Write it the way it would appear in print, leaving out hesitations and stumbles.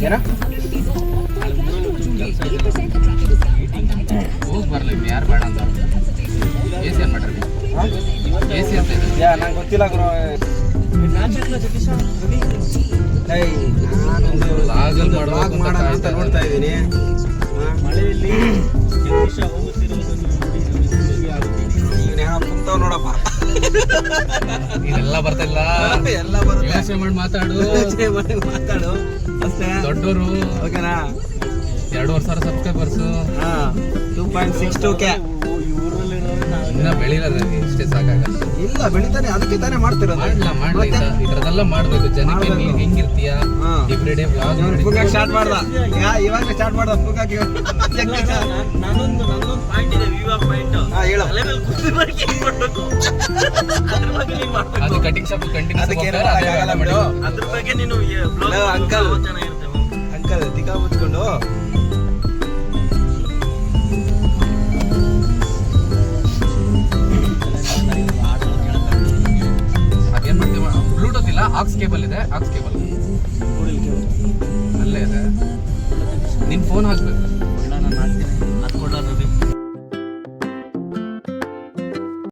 ಏನ ಹೋಗಿ ಬರಲಿ ಯಾರು ಬೇಡ ಅಂತ ಎ ಸಿ ಏನು ಮಾಡ್ರಿ ಎ ಸಿ ಅಂತ ಇದೆ ನಂಗೆ ಗೊತ್ತಿಲ್ಲ ಗುರು. ಲಾಗಲ್ ಮಾಡೋಣ ಅಂತ ನೋಡ್ತಾ ಇದ್ದೀನಿ. ಮಳೆಯಲ್ಲಿ ಹೋಗುತ್ತಿರುವುದನ್ನು ಕುಂತವ್ ನೋಡಪ್ಪ. ಇದೆಲ್ಲ ಬರ್ತಿಲ್ಲ ಎಲ್ಲ ಬರುತ್ತೆ. ಯೋಚನೆ ಮಾಡಿ ಮಾತಾಡು ಅಷ್ಟೇ. ದೊಡ್ಡವರು ಓಕೆನಾ? 2,500 ಸಬ್ಸ್ಕ್ರೈಬರ್ಸು 2.62K. ಇನ್ನ ಬೆಳಿಲ್ಲ ಇಷ್ಟೇ ಸಾಕಾಗಲ್ಲ. ಇಲ್ಲ ಬೆಳಿತಾನೆ, ಅದಕ್ಕೆ ತಾನೇ ಮಾಡ್ತಿರೋದು. ಮಾಡ್ಲ ಇದ್ರದೆಲ್ಲ ಮಾಡ್ಬೇಕು ಜನಕ್ಕೆ. ನೀನ್ ಹೆಂಗಿರ್ತೀಯ ಎವ್ರಿ ಡೇ ಬ್ಲಾಗ್ ಸ್ಟಾರ್ಟ್ ಮಾಡ್ದ ಇವಾಗ ಸ್ಟಾರ್ಟ್ ಮಾಡ್ದ ಪುಗಾಕಿ. ನಾನೊಂದು ಪಾಯಿಂಟ್ ಇದೆ, ವಿವಾ ಪಾಯಿಂಟ್. ಹೇಳು. ಅದು ಕಟಿಂಗ್ ಶಾಪ್ ಅದಕ್ಕೆ ಏನು ಮಾಡಕ್ಕಾಗಲ್ಲ ಬಿಡು. ಅದ್ರ ಬಗ್ಗೆ ನೀನು ಅಂಕಲ್ ಚೆನ್ನಾಗಿರ್ತೇವೆ. ಅಂಕಲ್ ತಿಕ್ಕ ಮುಚ್ಕೊಂಡು ಅದೇನ್ ಮಾಡ್ತೀವಿ, ಬ್ಲೂಟೂತ್ ಇಲ್ಲ, ಆಕ್ಸ್ ಕೇಬಲ್ ಇದೆ. ಆಕ್ಸ್ ಕೇಬಲ್ ಅಲ್ಲೇ ಇದೆ. ನಿನ್ ಫೋನ್ ಹಾಕ್ಬೇಕು.